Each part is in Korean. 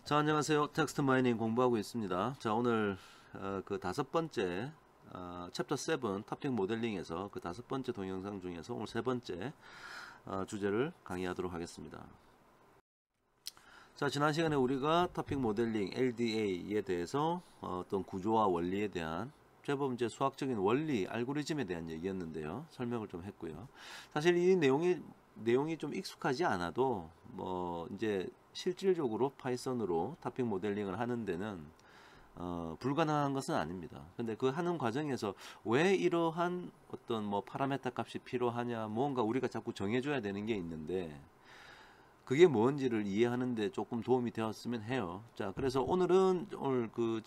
자, 안녕하세요. 텍스트 마이닝 공부하고 있습니다. 자, 오늘 그 다섯 번째 챕터 7 토픽 모델링에서 그 다섯 번째 동영상 중에서 오늘 세 번째 주제를 강의하도록 하겠습니다. 자, 지난 시간에 우리가 토픽 모델링 LDA에 대해서 어떤 구조와 원리에 대한 제법 이제 수학적인 원리, 알고리즘에 대한 얘기였는데요. 설명을 좀 했고요. 사실 이 내용이 좀 익숙하지 않아도 뭐 이제 실질적으로 파이썬으로 토픽 모델링을 하는 데는 불가능한 것은 아닙니다. 근데 그 하는 과정에서 왜 이러한 어떤 뭐 파라메타 값이 필요하냐, 뭔가 우리가 자꾸 정해줘야 되는 게 있는데 그게 뭔지를 이해하는데 조금 도움이 되었으면 해요. 자, 그래서 오늘 그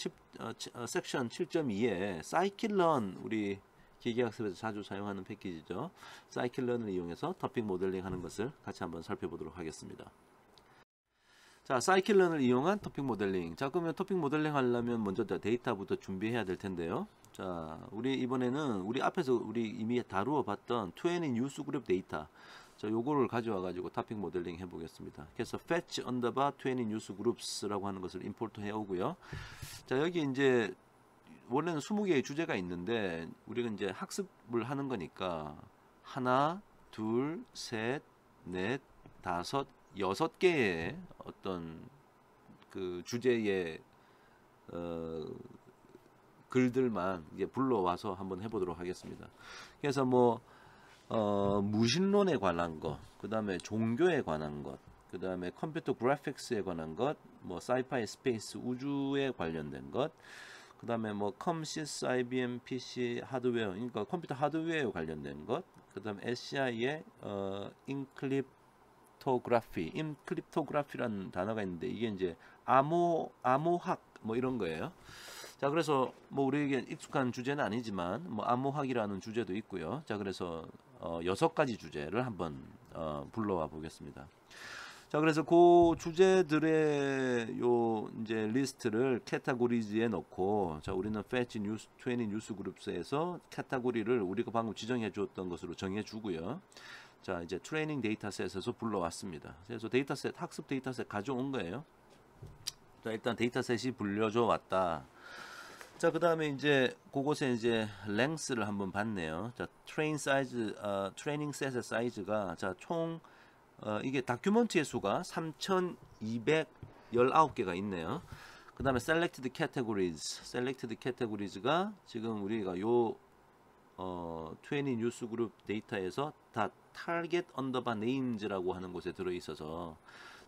섹션 7.2에 사이클런, 우리 기계학습에서 자주 사용하는 패키지죠. 사이클런을 이용해서 토픽 모델링 하는 것을 같이 한번 살펴보도록 하겠습니다. 자, 사이클런을 이용한 토픽 모델링. 자, 그러면 토픽 모델링 하려면 먼저 데이터부터 준비해야 될 텐데요. 자, 우리 이번에는 우리 앞에서 우리 이미 다루어 봤던 20 뉴스 그룹 데이터. 자, 요거를 가져와 가지고 토픽 모델링 해 보겠습니다. 그래서 fetch underbar 20 뉴스 그룹스라고 하는 것을 임포트 해 오고요. 자, 여기 이제 원래는 20개의 주제가 있는데 우리가 이제 학습을 하는 거니까 하나, 둘, 셋, 넷, 다섯, 6개의 어떤 그 주제의 글들만 이제 불러와서 한번 해보도록 하겠습니다. 그래서 뭐 무신론에 관한 것, 그 다음에 종교에 관한 것, 그 다음에 컴퓨터 그래픽스에 관한 것, 뭐 사이파이 스페이스 우주에 관련된 것, 그 다음에 뭐 컴시스 IBM PC 하드웨어, 그러니까 컴퓨터 하드웨어에 관련된 것, 그 다음에 SCI의 인크립토그래피라는 단어가 있는데 이게 이제 암호학 뭐 이런 거예요. 자, 그래서 뭐 우리에게 익숙한 주제는 아니지만 뭐 암호학이라는 주제도 있고요. 자, 그래서 6가지 주제를 한번 불러와 보겠습니다. 자, 그래서 그 주제들의 요 이제 리스트를 카테고리즈에 넣고, 자, 우리는 fetch 뉴스 20 뉴스 그룹스에서 카테고리를 우리가 방금 지정해 주었던 것으로 정해 주고요. 자, 이제 트레이닝 데이터셋에서 불러왔습니다. 그래서 데이터셋, 학습 데이터셋 가져온 거예요. 자, 일단 데이터셋이 불려져 왔다. 자, 그 다음에 이제 그곳에 이제 랭스를 한번 봤네요. 자, 트레이닝 셋의 사이즈가, 자, 총 이게 다큐먼트의 수가 3219개가 있네요. 그 다음에 selected categories가 지금 우리가 요 20 뉴스 그룹 데이터에서 다 target underbar names라고 하는 곳에 들어 있어서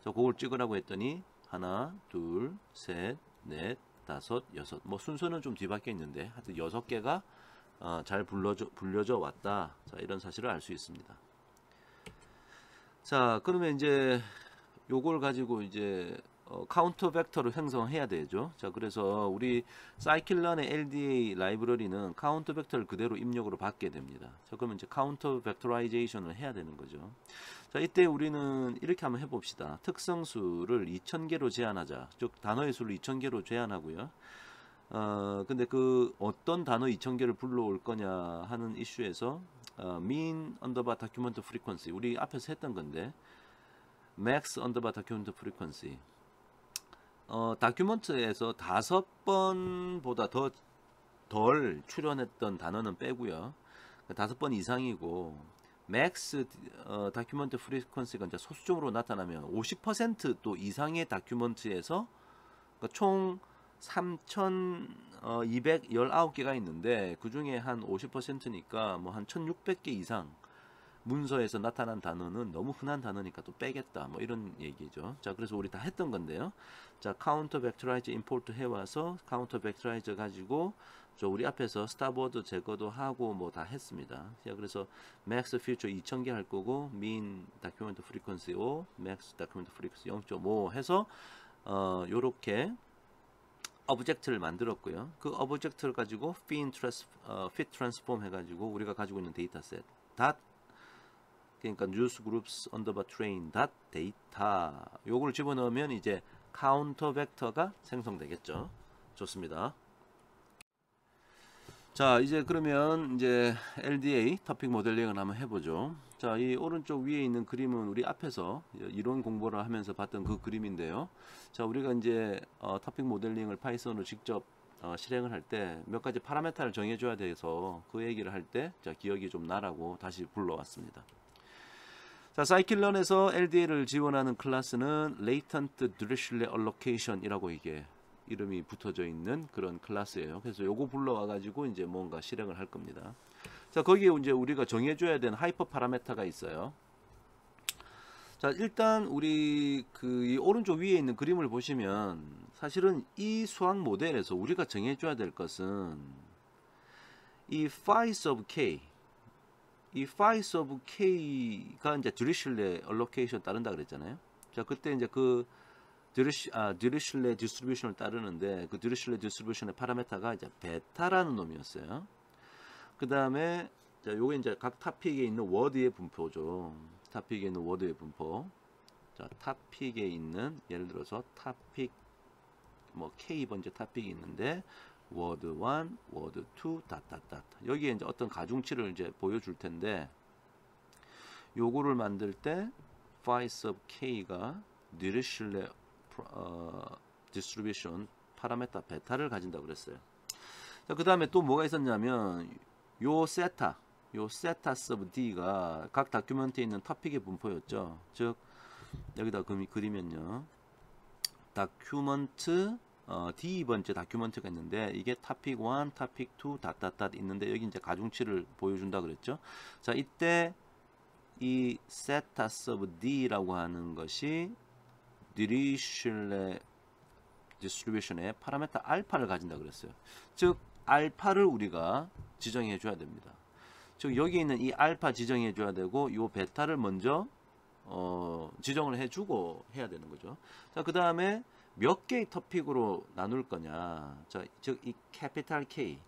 저 그걸 찍으라고 했더니 하나, 둘, 셋, 넷, 다섯, 여섯. 뭐 순서는 좀 뒤바뀌어 있는데 하여튼 6개가 잘 불려져 왔다. 자, 이런 사실을 알 수 있습니다. 자, 그러면 이제 요걸 가지고 이제 카운터 벡터를 생성해야 되죠. 자, 그래서 우리 사이클런의 LDA 라이브러리는 카운터 벡터를 그대로 입력으로 받게 됩니다. 자, 그러면 이제 카운터 벡터라이제이션을 해야 되는 거죠. 자, 이때 우리는 이렇게 한번 해봅시다. 특성수를 2000개로 제한하자. 즉 단어의 수를 2000개로 제한하고요. 근데 그 어떤 단어 2000개를 불러올 거냐 하는 이슈에서 mean underbar document frequency, 우리 앞에서 했던 건데 max underbar document frequency, 다큐먼트에서 5번보다 덜 출연했던 단어는 빼고요. 5번 이상이고 max 다큐먼트 frequency가 이제 소수점으로 나타나면 50%또 이상의 다큐먼트에서 그러니까 총 3,219개가 있는데 그 중에 한 50%니까 뭐 한 1,600개 이상 문서에서 나타난 단어는 너무 흔한 단어니까 또 빼겠다, 뭐 이런 얘기죠. 자, 그래서 우리 다 했던 건데요. 자, 카운터 벡터라이저 임포트 해와서 카운터 벡터라이저 가지고 저 우리 앞에서 스타보드 제거도 하고 뭐 다 했습니다. 자, 그래서 max feature 2000개 할 거고 mean document frequency 5, max document frequency 0.5 해서 요렇게 오브젝트를 만들었고요. 그 오브젝트를 가지고 fit transform 해가지고 우리가 가지고 있는 데이터셋 그러니까 news groups underbar train data 요걸 집어넣으면 이제 카운터 벡터가 생성되겠죠. 좋습니다. 자, 이제 그러면 이제 LDA 토픽 모델링을 한번 해보죠. 자, 이 오른쪽 위에 있는 그림은 우리 앞에서 이론 공부를 하면서 봤던 그 그림인데요. 자, 우리가 이제 토픽 모델링을 파이썬으로 직접 실행을 할 때 몇 가지 파라메타를 정해줘야 돼서 그 얘기를 할 때 기억이 좀 나라고 다시 불러왔습니다. 자, scikit-learn에서 LDL을 지원하는 클래스는 Latent Dirichlet Allocation이라고 이게 이름이 붙어져 있는 그런 클래스예요. 그래서 요거 불러와 가지고 이제 뭔가 실행을 할 겁니다. 자, 거기에 이제 우리가 정해줘야 되는 하이퍼 파라메타가 있어요. 자, 일단 우리 이 오른쪽 위에 있는 그림을 보시면 사실은 이 수학 모델에서 우리가 정해줘야 될 것은 이 phi's of k, 이 phi's of k가 이제 Dirichlet allocation 따른다 그랬잖아요. 자, 그때 이제 그 Dirichlet distribution을 따르는데 그 Dirichlet distribution의 파라메타가 이제 베타라는 놈이었어요. 그 다음에 자, 요게 이제 각 타픽에 있는 워드의 분포죠. 타픽에 있는 워드의 분포. 자, 타픽에 있는 예를 들어서 타픽 뭐 K번째 타픽이 있는데 워드 1, 워드 2, 닷닷닷. 여기에 이제 어떤 가중치를 이제 보여줄 텐데 요거를 만들 때 phi's of K가 Dirichlet distribution 파라메타 베타를 가진다고 그랬어요. 자, 그 다음에 또 뭐가 있었냐면 요 세타 sub d가 각 다큐멘트에 있는 토픽의 분포였죠. 즉 여기다 그리면요, 다큐멘트 D번째 다큐멘트가 있는데 이게 토픽 1, 토픽 2, 닷닷닷 있는데 여기 이제 가중치를 보여준다 그랬죠. 자, 이때 이 세타 sub d라고 하는 것이 Dirichlet distribution의 파라메타 알파를 가진다 그랬어요. 즉 알파를 우리가 지정해 줘야 됩니다. 즉 여기 있는 이 알파 지정해 줘야 되고 요 베타를 먼저 지정을 해주고 해야 되는 거죠. 자, 그 다음에 몇 개의 토픽으로 나눌 거냐, 자, 즉 이 캐피탈 K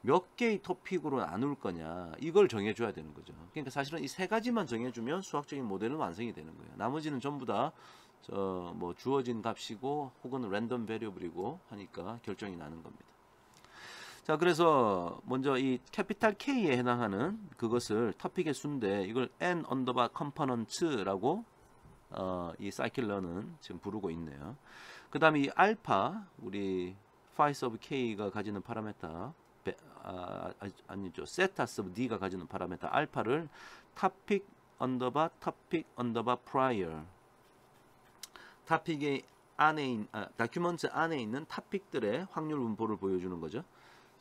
몇 개의 토픽으로 나눌 거냐, 이걸 정해 줘야 되는 거죠. 그러니까 사실은 이 세 가지만 정해주면 수학적인 모델은 완성이 되는 거예요. 나머지는 전부 다 뭐 주어진 값이고 혹은 랜덤 베리어블이고 하니까 결정이 나는 겁니다. 자, 그래서 먼저 이 캐피탈 K에 해당하는 그것을 토픽의 수인데 이걸 n 언더바 컴포넌츠라고 이 scikit-learn은 지금 부르고 있네요. 그 다음에 이 알파, 우리 phi's of K가 가지는 파라메타, 아니죠, 세타 sub D가 가지는 파라메타 알파를 topic 언더바 prior, 토픽의 안에 다큐먼트 안에 있는 토픽들의 확률 분포를 보여주는 거죠.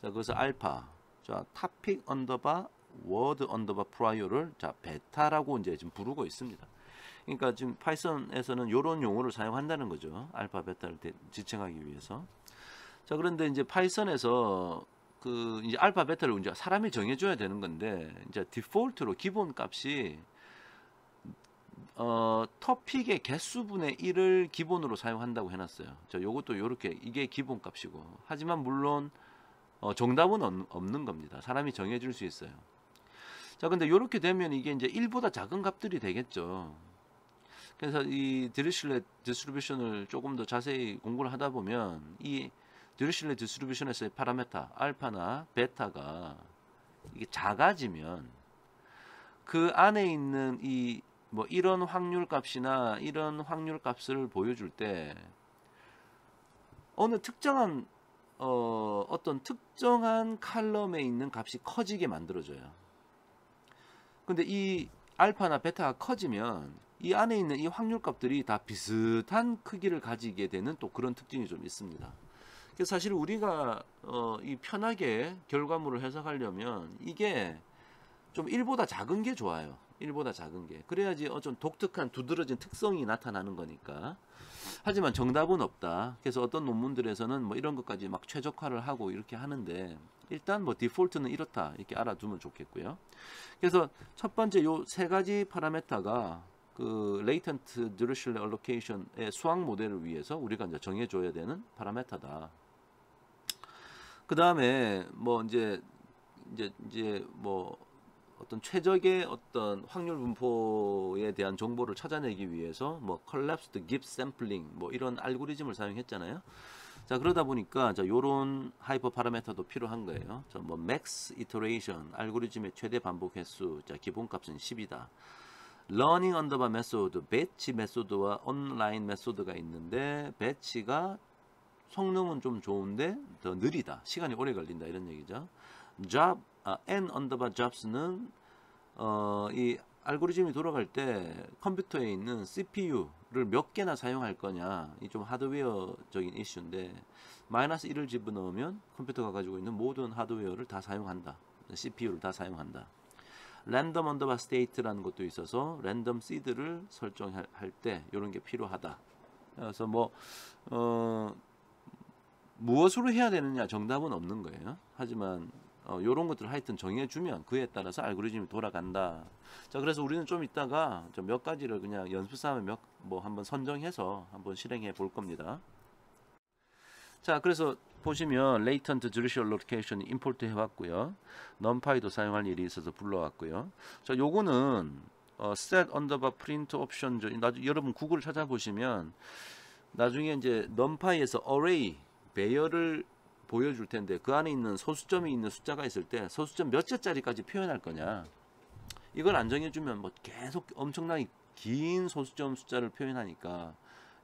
자, 그래서 알파, 자, 토픽 언더바 워드 언더바 프라이어를 자 베타라고 이제 지금 부르고 있습니다. 그러니까 지금 파이썬에서는 이런 용어를 사용한다는 거죠. 알파 베타를 지칭하기 위해서. 자, 그런데 이제 파이썬에서 그 이제 알파 베타를 이제 사람이 정해줘야 되는 건데 이제 디폴트로 기본 값이 토픽의 개수분의 1을 기본으로 사용한다고 해놨어요. 자, 요것도 요렇게 이게 기본 값이고, 하지만 물론 정답은 없는 겁니다. 사람이 정해줄 수 있어요. 자, 근데 요렇게 되면 이게 이제 1보다 작은 값들이 되겠죠. 그래서 이 디리슐렛 디스트리뷰션을 조금 더 자세히 공부를 하다 보면 이 디리슐렛 디스트리뷰션에서의 파라메타 알파나 베타가 이게 작아지면 그 안에 있는 이 뭐 이런 확률 값이나 이런 확률 값을 보여줄 때 어느 특정한 어떤 특정한 칼럼에 있는 값이 커지게 만들어져요. 근데 이 알파나 베타가 커지면 이 안에 있는 이 확률 값들이 다 비슷한 크기를 가지게 되는 또 그런 특징이 좀 있습니다. 그래서 사실 우리가 이 편하게 결과물을 해석하려면 이게 좀 1보다 작은 게 좋아요. 1보다 작은 게. 그래야지 좀 독특한 두드러진 특성이 나타나는 거니까. 하지만 정답은 없다. 그래서 어떤 논문들에서는 뭐 이런 것까지 막 최적화를 하고 이렇게 하는데 일단 뭐 디폴트는 이렇다 이렇게 알아두면 좋겠고요. 그래서 첫 번째 요 세 가지 파라메타가 그 Latent Dirichlet Allocation의 수학 모델을 위해서 우리가 이제 정해줘야 되는 파라메타다. 그 다음에 뭐 이제 뭐 어떤 최적의 어떤 확률 분포에 대한 정보를 찾아내기 위해서 뭐 collapsed Gibbs sampling 뭐 이런 알고리즘을 사용했잖아요. 자, 그러다 보니까 자, 요런 하이퍼 파라미터도 필요한 거예요. 자, 뭐 max iteration 알고리즘의 최대 반복 횟수. 자, 기본값은 10이다. learning underbar method 배치 메소드와 온라인 메소드가 있는데 배치가 성능은 좀 좋은데 더 느리다. 시간이 오래 걸린다 이런 얘기죠. n underbar jobs는 이 알고리즘이 돌아갈 때 컴퓨터에 있는 CPU를 몇 개나 사용할 거냐, 이 좀 하드웨어적인 이슈인데 마이너스 1을 집어넣으면 컴퓨터가 가지고 있는 모든 하드웨어를 다 사용한다. CPU를 다 사용한다. 랜덤 언더바 스테이트라는 것도 있어서 랜덤 시드를 설정할 때 이런 게 필요하다. 그래서 뭐 무엇으로 해야 되느냐 정답은 없는 거예요. 하지만 요런 것들 하여튼 정해주면 그에 따라서 알고리즘이 돌아간다. 자, 그래서 우리는 좀 이따가 좀 몇 가지를 그냥 연습 삼아 뭐 한번 선정해서 한번 실행해 볼 겁니다. 자, 그래서 보시면 latent judicial location 임포트 해왔고요. numpy도 사용할 일이 있어서 불러왔고요. 자, 요거는 set underbar print option. 여러분 구글 찾아보시면 나중에 이제 numpy에서 array 배열을 보여줄 텐데 그 안에 있는 소수점이 있는 숫자가 있을 때 소수점 몇 자짜리까지 표현할 거냐, 이걸 안 정해주면 뭐 계속 엄청나게 긴 소수점 숫자를 표현하니까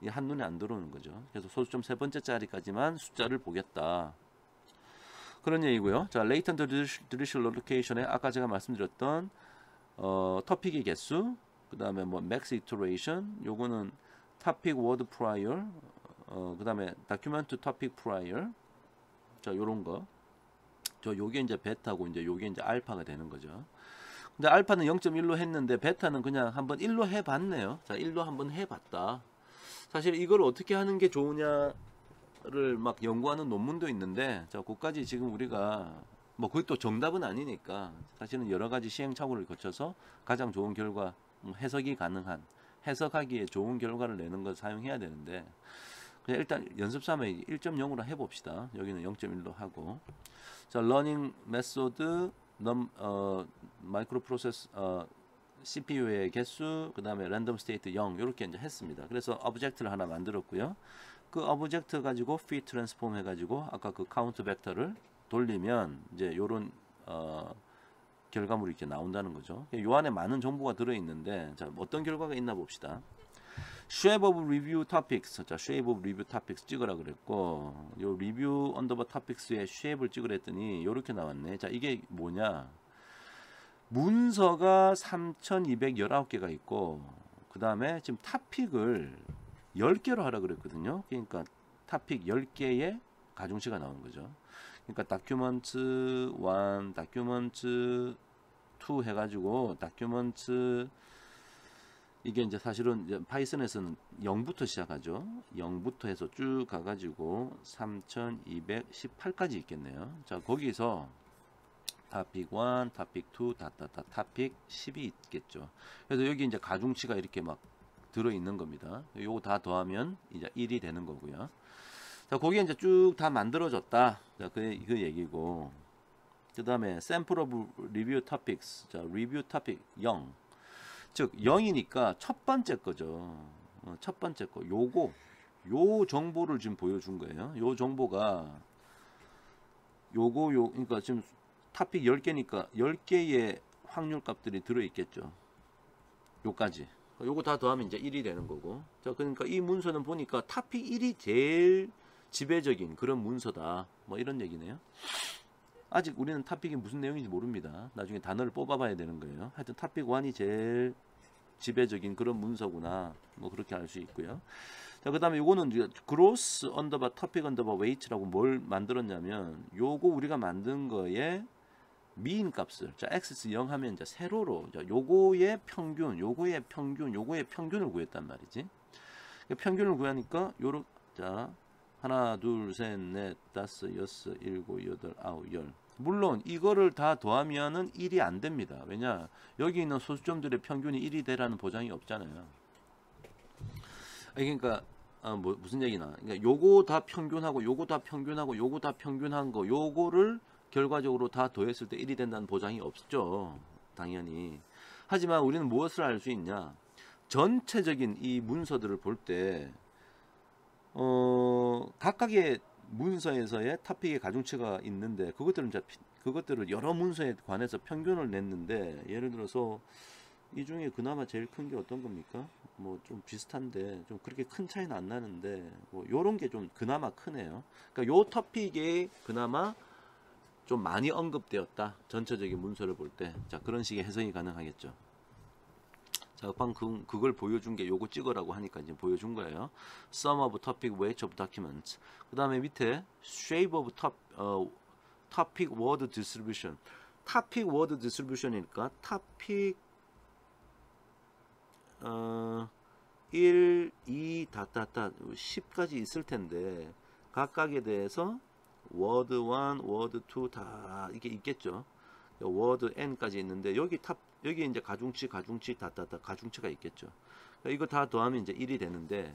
이 한눈에 안 들어오는 거죠. 그래서 소수점 세 번째 자리까지만 숫자를 보겠다, 그런 얘기고요. 자, latent judicial location에 아까 제가 말씀드렸던 토픽의 개수, 그 다음에 뭐 max iteration, 요거는 topic word prior, 그 다음에 document topic prior. 자, 요런 거. 요게 이제 베타고 이제 요게 이제 알파가 되는 거죠. 근데 알파는 0.1로 했는데 베타는 그냥 한번 1로 해봤네요. 자, 1로 한번 해봤다. 사실 이걸 어떻게 하는 게 좋으냐를 막 연구하는 논문도 있는데, 자, 그까지 지금 우리가 뭐 그것도 정답은 아니니까 사실은 여러 가지 시행착오를 거쳐서 가장 좋은 결과, 해석이 가능한, 해석하기에 좋은 결과를 내는 걸 사용해야 되는데, 그냥 일단 연습 삼아 1.0으로 해봅시다. 여기는 0.1로 하고. 자, learning method, 마이크로 프로세스, CPU의 개수, 그 다음에 랜덤 스테이트 0, 이렇게 이제 했습니다. 그래서 오브젝트를 하나 만들었고요. 그 오브젝트 가지고 fit transform 해가지고 아까 그 카운트 벡터를 돌리면 이제 요런 결과물이 이렇게 나온다는 거죠. 요 안에 많은 정보가 들어있는데, 자, 어떤 결과가 있나 봅시다. shape of review topics. 자, shape of review topics 찍으라 그랬고, 요 review underbar topics의 shape를 찍으라 했더니 요렇게 나왔네. 자, 이게 뭐냐? 문서가 3219개가 있고, 그 다음에 지금 topic을 10개로 하라 그랬거든요. 그러니까 topic 10개의 가중치가 나온 거죠. 그러니까 document 1, document 2 해가지고 document, 이게 이제 사실은 이제 파이썬에서는 0부터 시작하죠. 0부터 해서 쭉 가가지고 3218까지 있겠네요. 자, 거기서 topic 1, topic 2, topic 10이 있겠죠. 그래서 여기 이제 가중치가 이렇게 막 들어있는 겁니다. 요거 다 더하면 이제 1이 되는 거고요. 자, 거기에 이제 쭉 다 만들어졌다. 자, 그 얘기고. 그 다음에 sample of review topics. 자, review topic 0. 즉 0이니까 첫 번째 거죠. 첫 번째 거. 요 정보를 지금 보여준 거예요. 요 정보가 그러니까 지금 토픽 10개니까 10개의 확률 값들이 들어 있겠죠. 요까지. 요거 다 더하면 이제 1이 되는 거고. 자, 그러니까 이 문서는 보니까 토픽 1이 제일 지배적인 그런 문서다. 뭐 이런 얘기네요. 아직 우리는 토픽이 무슨 내용인지 모릅니다. 나중에 단어를 뽑아봐야 되는 거예요. 하여튼 토픽 1이 제일 지배적인 그런 문서구나. 뭐 그렇게 알 수 있고요. 자, 그 다음에 요거는 gross underbar topic underbar weight라고 뭘 만들었냐면, 요거 우리가 만든 거에 미인 값을, 자, x 0 하면 이제 세로로, 자, 요거의 평균, 요거의 평균을 구했단 말이지. 평균을 구하니까 요렇게, 자, 하나, 둘, 셋, 넷, 다섯, 여섯, 일곱, 여덟, 아홉, 열. 물론 이거를 다 더하면은 1이 안 됩니다. 왜냐? 여기 있는 소수점들의 평균이 1이 되라는 보장이 없잖아요. 그러니까 무슨 얘기나? 그러니까 요거 다 평균하고 요거 다 평균하고 요거 다 평균한 거, 요거를 결과적으로 다 더했을 때 1이 된다는 보장이 없죠. 당연히. 하지만 우리는 무엇을 알 수 있냐? 전체적인 이 문서들을 볼 때 각각의 문서에서의 토픽의 가중치가 있는데 그것들을 여러 문서에 관해서 평균을 냈는데, 예를 들어서 이 중에 그나마 제일 큰 게 어떤 겁니까? 뭐 좀 비슷한데 좀 그렇게 큰 차이는 안 나는데 뭐 요런 게 좀 그나마 크네요. 그러니까 요 토픽이 그나마 좀 많이 언급되었다, 전체적인 문서를 볼 때. 자, 그런 식의 해석이 가능하겠죠. 자, 방금 그걸 보여준 게 요거 찍으라고 하니까 이제 보여준 거예요. Sum of topic weight of documents. 그 다음에 밑에 shape of topic word distribution. topic word distribution이니까 topic 1, 2, 10까지 있을 텐데 각각에 대해서 word 1, word 2 다 이게 있겠죠. word n까지 있는데 여기 이제 가중치 가중치가 있겠죠. 이거 다 더하면 이제 1이 되는데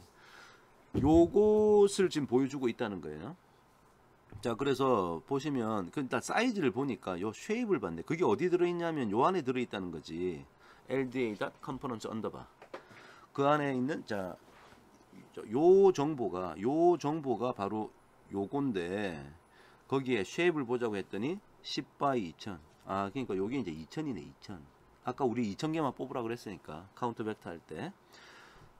요것을 지금 보여주고 있다는 거예요. 자, 그래서 보시면 일단 사이즈를 보니까 요 쉐입을 봤네. 그게 어디 들어있냐면 요 안에 들어있다는 거지. lda.components underbar. 그 안에 있는 요 정보가 바로 요건데 거기에 쉐입을 보자고 했더니 10 by 2000. 아, 그러니까 요게 이제 2000이네. 2000. 아까 우리 2000개만 뽑으라 그랬으니까 카운트 벡터 할 때.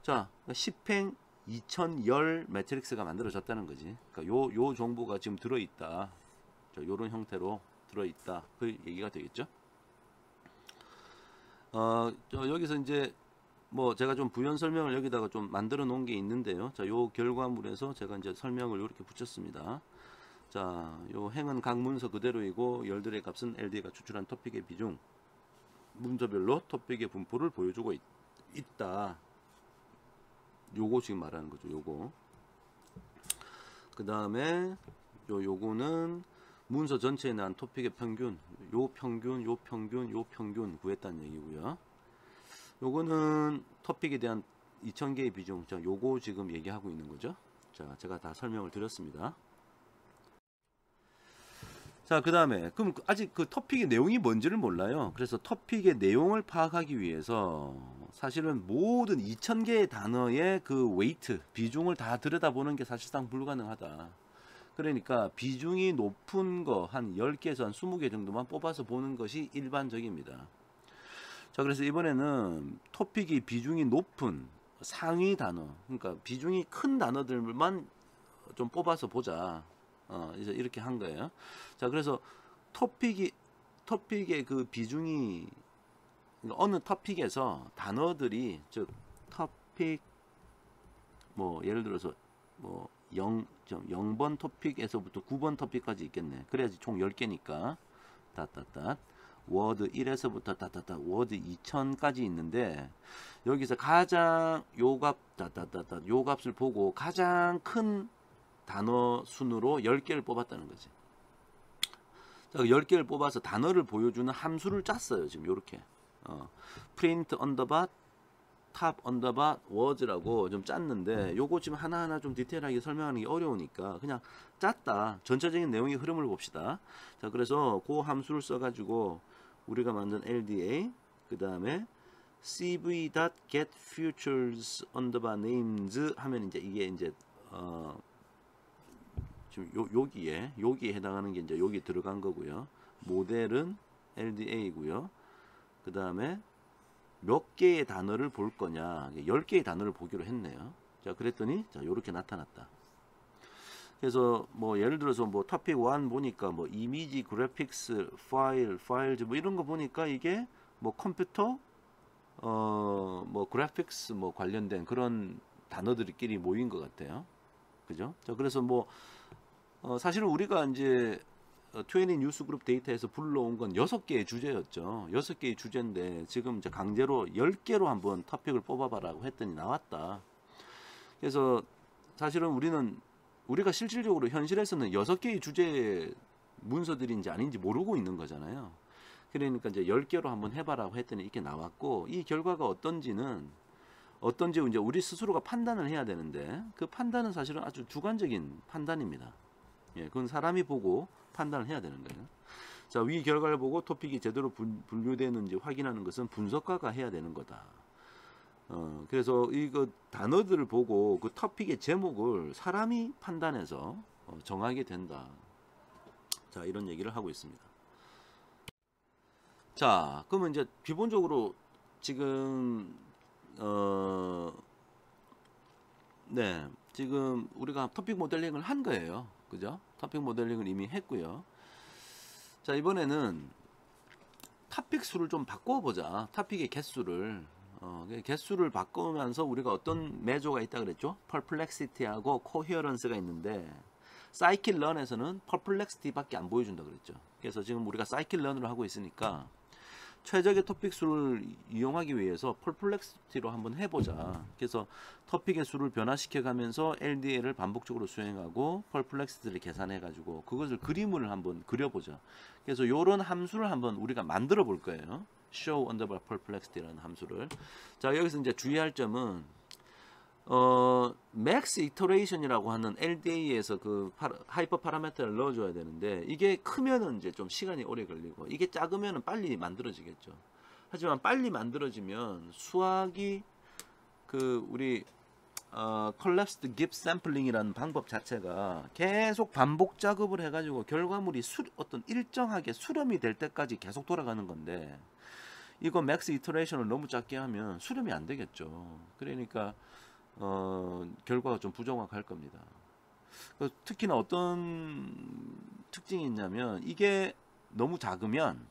자, 10행 2010 매트릭스가 만들어졌다는 거지. 그러니까 요 정보가 지금 들어있다. 요런 형태로 들어있다. 그 얘기가 되겠죠. 여기서 이제 뭐 제가 좀 부연 설명을 여기다가 좀 만들어 놓은 게 있는데요. 자, 요 결과물에서 제가 이제 설명을 이렇게 붙였습니다. 자, 요 행은 각 문서 그대로이고 열들의 값은 LD가 추출한 토픽의 비중, 문서별로 토픽의 분포를 보여주고 있다. 요거 지금 말하는 거죠. 요거. 그 다음에 요거는 문서 전체에 난 토픽의 평균, 요 평균 구했다는 얘기고요. 요거는 토픽에 대한 2000개의 비중. 자, 요거 지금 얘기하고 있는 거죠. 자, 제가 다 설명을 드렸습니다. 자, 그 다음에 그럼 아직 그 토픽의 내용이 뭔지를 몰라요. 그래서 토픽의 내용을 파악하기 위해서 사실은 모든 2000개의 단어의 그 웨이트, 비중을 다 들여다보는 게 사실상 불가능하다. 그러니까 비중이 높은 거 한 10개에서 한 20개 정도만 뽑아서 보는 것이 일반적입니다. 자, 그래서 이번에는 토픽이 비중이 높은 상위 단어, 그러니까 비중이 큰 단어들만 좀 뽑아서 보자. 이제 이렇게 한 거예요. 자, 그래서 토픽의 그 비중이 어느 토픽에서 단어들이, 즉 토픽 뭐 예를 들어서 뭐 0번 토픽에서부터 9번 토픽까지 있겠네. 그래야지 총 10개니까 워드 1에서부터 워드 2000까지 있는데 여기서 가장 요 값을 보고 가장 큰 단어 순으로 10개를 뽑았다는 거지. 자, 10개를 뽑아서 단어를 보여주는 함수를 짰어요. 지금 요렇게 print underbar top underbar words라고 좀 짰는데 요거 지금 하나하나 좀 디테일하게 설명하는 게 어려우니까 그냥 짰다. 전체적인 내용의 흐름을 봅시다. 자, 그래서 그 함수를 써가지고 우리가 만든 LDA 그 다음에 cv.getFeatures underbar names 하면 이제 이게 이제 지금 여기에 해당하는 게 이제 여기 들어간 거고요. 모델은 LDA이고요. 그 다음에 몇 개의 단어를 볼 거냐, 10개의 단어를 보기로 했네요. 자, 그랬더니 자, 요렇게 나타났다. 그래서 뭐 예를 들어서 뭐 토픽 1 보니까 뭐 이미지, 그래픽스, 파일즈 뭐 이런 거 보니까 이게 뭐 컴퓨터 뭐 그래픽스 뭐 관련된 그런 단어들끼리 모인 것 같아요. 그죠? 자, 그래서 뭐 사실은 우리가 이제 20 뉴스그룹 데이터에서 불러온 건 6개의 주제였죠. 6개의 주제인데 지금 이제 강제로 10개로 한번 토픽을 뽑아봐라고 했더니 나왔다. 그래서 사실은 우리가 실질적으로 현실에서는 6개의 주제 문서들인지 아닌지 모르고 있는 거잖아요. 그러니까 이제 10개로 한번 해봐라고 했더니 이렇게 나왔고, 이 결과가 어떤지 이제 우리 스스로가 판단을 해야 되는데 그 판단은 사실은 아주 주관적인 판단입니다. 예, 그건 사람이 보고 판단을 해야 되는 거예요. 자, 위 결과를 보고 토픽이 제대로 분류되는지 확인하는 것은 분석가가 해야 되는 거다. 그래서 이거 단어들을 보고 그 토픽의 제목을 사람이 판단해서 정하게 된다. 자, 이런 얘기를 하고 있습니다. 자, 그러면 이제 기본적으로 지금 네, 지금 우리가 토픽 모델링을 한 거예요. 그죠? 토픽 모델링을 이미 했고요. 자, 이번에는 토픽 수를 좀 바꿔보자. 토픽의 개수를. 개수를 바꾸면서 우리가 어떤 매조가 있다 그랬죠? perplexity하고 coherence가 있는데, 사이클 런에서는 perplexity밖에 안 보여준다 그랬죠. 그래서 지금 우리가 사이클 런을 하고 있으니까 최적의 토픽 수를 이용하기 위해서 perplexity로 한번 해보자. 그래서 토픽의 수를 변화시켜 가면서 LDL을 반복적으로 수행하고 perplexity를 계산해 가지고 그것을 그림을 한번 그려보자. 그래서 이런 함수를 한번 우리가 만들어 볼 거예요. show underbar perplexity라는 함수를. 자, 여기서 이제 주의할 점은 max iteration이라고 하는 LDA에서 그 하이퍼 파라미터를 넣어줘야 되는데, 이게 크면은 이제 좀 시간이 오래 걸리고, 이게 작으면은 빨리 만들어지겠죠. 하지만 빨리 만들어지면 수학이 그 우리 collapsed Gibbs sampling이라는 방법 자체가 계속 반복 작업을 해가지고 결과물이 어떤 일정하게 수렴이 될 때까지 계속 돌아가는 건데, 이거 max iteration을 너무 작게 하면 수렴이 안 되겠죠. 그러니까 결과가 좀 부정확할 겁니다. 특히나 어떤 특징이 있냐면, 이게 너무 작으면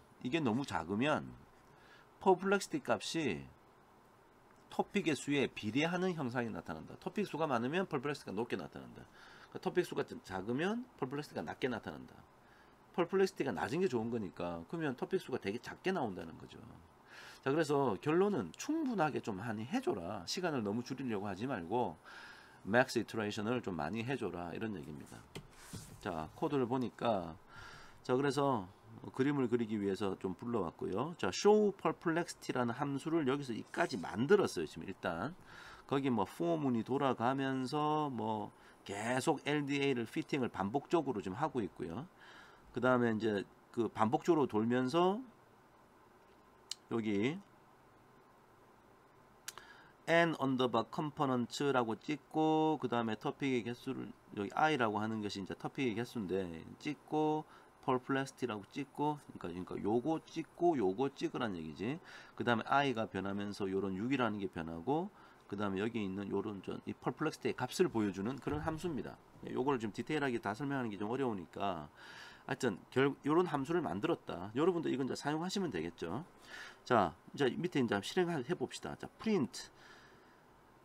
퍼플렉시티 값이 토픽의 수에 비례하는 형상이 나타난다. 토픽 수가 많으면 퍼플렉시티가 높게 나타난다. 토픽 수가 작으면 퍼플렉시티가 낮게 나타난다. 퍼플렉시티가 낮은 게 좋은 거니까, 그러면 토픽 수가 되게 작게 나온다는 거죠. 자, 그래서 결론은 충분하게 좀 많이 해줘라. 시간을 너무 줄이려고 하지 말고 max iteration을 좀 많이 해줘라, 이런 얘기입니다. 자, 코드를 보니까, 자, 그래서 그림을 그리기 위해서 좀 불러왔고요. 자, show perplexity라는 함수를 여기서 이까지 만들었어요. 지금 일단 거기 뭐 for 문이 돌아가면서 뭐 계속 LDA를 피팅을 반복적으로 좀 하고 있고요. 그 다음에 이제 그 반복적으로 돌면서 여기 n underbar components라고 찍고, 그 다음에 토픽의 개수를 여기 i라고 하는 것이 이제 토픽의 개수인데 찍고, perplexity라고 찍고, 그러니까 요거 찍고 요거 찍으란 얘기지. 그 다음에 i가 변하면서 요런 6이라는 게 변하고, 그 다음에 여기 있는 요런 이 perplexity의 값을 보여주는 그런 함수입니다. 요걸 좀 디테일하게 다 설명하는 게 좀 어려우니까, 하여튼 요런 함수를 만들었다. 여러분도 이건 이제 사용하시면 되겠죠. 자, 이제 밑에 이제 실행해 봅시다. 자, print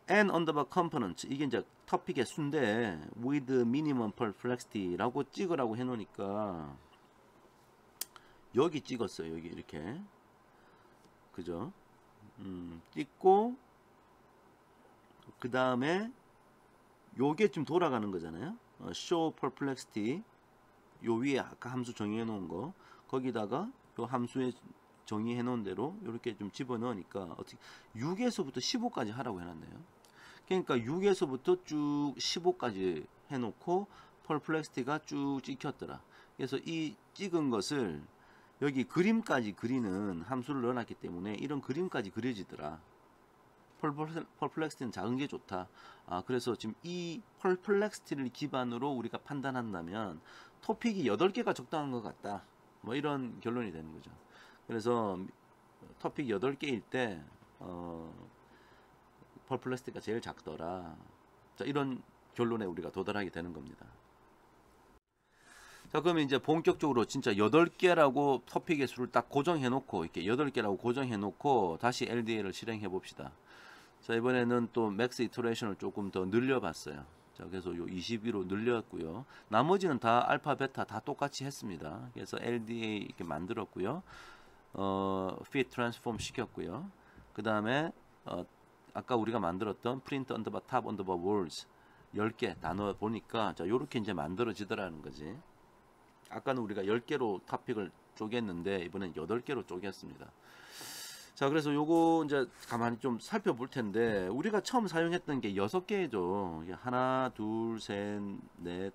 n underbar component, 이게 이제 토픽의 수인데 with minimum perplexity라고 찍으라고 해놓으니까 여기 찍었어요. 여기 이렇게, 그죠? 찍고, 그 다음에 요게 좀 돌아가는 거잖아요. show perplexity, 요 위에 아까 함수 정의해 놓은 거, 거기다가 요 함수에 정의해 놓은 대로 이렇게 좀 집어 넣으니까 어떻게 6에서부터 15까지 하라고 해놨네요. 그러니까 6에서부터 쭉 15까지 해놓고 perplexity가 쭉 찍혔더라. 그래서 이 찍은 것을 여기 그림까지 그리는 함수를 넣어놨기 때문에 이런 그림까지 그려지더라. perplexity는 작은 게 좋다. 그래서 지금 이 perplexity를 기반으로 우리가 판단한다면 토픽이 8개가 적당한 것 같다. 뭐 이런 결론이 되는 거죠. 그래서 토픽 8개일 때 perplexity가 제일 작더라. 자, 이런 결론에 우리가 도달하게 되는 겁니다. 자, 그러면 이제 본격적으로 진짜 8개라고 토픽의 수를 딱 고정해 놓고, 이렇게 8개라고 고정해 놓고 다시 LDA를 실행해 봅시다. 자, 이번에는 또 맥스 이터레이션을 조금 더 늘려 봤어요. 자, 그래서 요 22로 늘렸고요. 나머지는 다 알파, 베타 다 똑같이 했습니다. 그래서 LDA 이렇게 만들었고요. fit transform 시켰고요. 그 다음에 아까 우리가 만들었던 print underbar top underbar words 10개 나눠 보니까, 자, 요렇게 이제 만들어지더라는 거지. 아까는 우리가 10개로 토픽을 쪼갰는데 이번엔 8개로 쪼갰습니다. 자, 그래서 요거 이제 가만히 좀 살펴볼 텐데, 우리가 처음 사용했던 게 6개죠. 하나, 둘, 셋, 넷,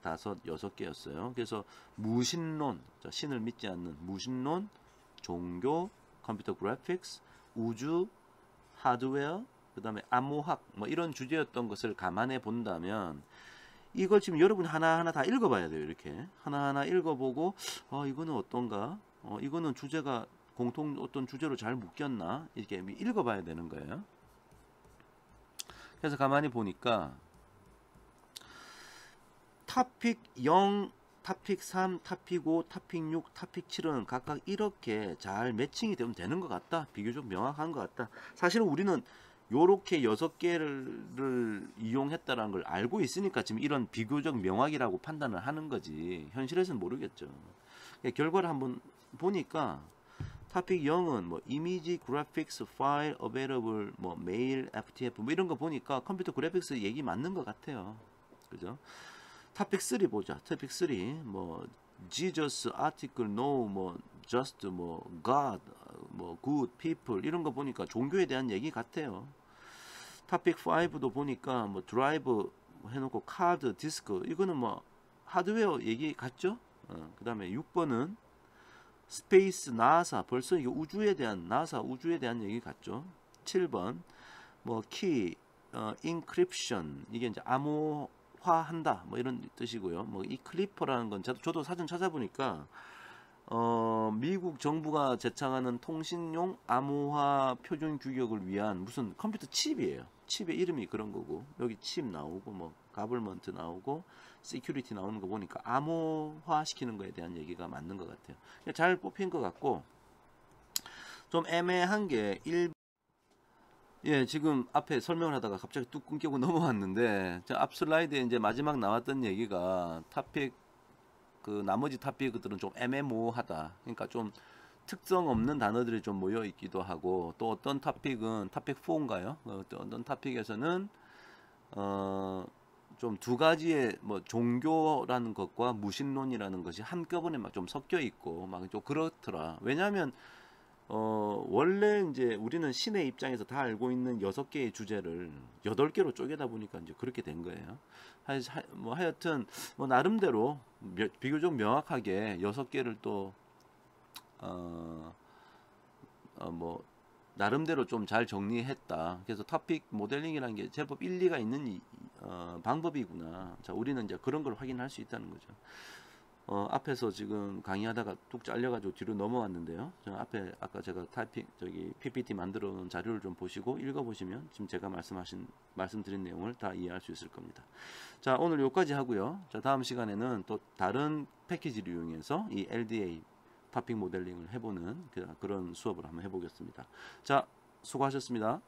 다섯, 6개였어요. 그래서 무신론, 자, 신을 믿지 않는 무신론, 종교, 컴퓨터 그래픽스, 우주, 하드웨어, 그 다음에 암호학, 뭐 이런 주제였던 것을 감안해 본다면 이걸 지금 여러분이 하나하나 다 읽어봐야 돼요. 이렇게 하나하나 읽어보고 이거는 어떤가? 이거는 주제가 공통 어떤 주제로 잘 묶였나? 이렇게 읽어봐야 되는 거예요. 그래서 가만히 보니까 토픽 0, 토픽 3, 토픽 5, 토픽 6, 토픽 7은 각각 이렇게 잘 매칭이 되면 되는 것 같다. 비교적 명확한 것 같다. 사실은 우리는 요렇게 6개를 이용했다는 걸 알고 있으니까 지금 이런 비교적 명확이라고 판단을 하는 거지. 현실에서는 모르겠죠. 결과를 한번 보니까 토픽 0은 뭐 이미지 그래픽스 파일 어베이러블 뭐 메일 FTF 뭐 이런 거 보니까 컴퓨터 그래픽스 얘기 맞는 것 같아요. 그죠? 토픽 3 보자. 토픽 3 뭐 Jesus article no 뭐 just 뭐 God 뭐 good people 이런 거 보니까 종교에 대한 얘기 같아요. 토픽 5도 보니까 뭐 드라이브 해놓고 카드 디스크 이거는 뭐 하드웨어 얘기 같죠? 그 다음에 6번은 스페이스 나사 벌써 이게 우주에 대한 나사 우주에 대한 얘기 같죠? 7번 뭐 키 인크립션 이게 이제 암호화한다 뭐 이런 뜻이고요. 뭐 이 클리퍼라는 건 저도 사전 찾아보니까 미국 정부가 제창하는 통신용 암호화 표준 규격을 위한 무슨 컴퓨터 칩이에요. 칩의 이름이 그런 거고 여기 칩 나오고 뭐 가버먼트 나오고 시큐리티 나오는 거 보니까 암호화 시키는 거에 대한 얘기가 맞는 것 같아요. 잘 뽑힌 것 같고 좀 애매한 게 예, 지금 앞에 설명을 하다가 갑자기 뚝 끊기고 넘어왔는데 앞 슬라이드에 이제 마지막 나왔던 얘기가 토픽 그 나머지 토픽들은 좀 애매모호하다. 그러니까 좀 특성 없는 단어들이 좀 모여 있기도 하고 또 어떤 토픽은 토픽 4인가요? 어떤 토픽에서는 좀 두 가지의 뭐 종교라는 것과 무신론이라는 것이 한꺼번에 막 좀 섞여 있고 막 좀 그렇더라. 왜냐하면 원래 이제 우리는 신의 입장에서 다 알고 있는 6개의 주제를 8개로 쪼개다 보니까 이제 그렇게 된 거예요. 뭐 하여튼 뭐 나름대로 비교적 명확하게 6개를 또 뭐 나름대로 좀 잘 정리했다. 그래서 토픽 모델링이라는 게 제법 일리가 있는 방법이구나. 자, 우리는 이제 그런 걸 확인할 수 있다는 거죠. 앞에서 지금 강의하다가 뚝 잘려가지고 뒤로 넘어왔는데요. 저 앞에 아까 제가 PPT 만들어 놓은 자료를 좀 보시고 읽어보시면 지금 제가 말씀드린 내용을 다 이해할 수 있을 겁니다. 자, 오늘 여기까지 하고요. 자, 다음 시간에는 또 다른 패키지를 이용해서 이 LDA 토픽 모델링을 해보는 그런 수업을 한번 해보겠습니다. 자, 수고하셨습니다.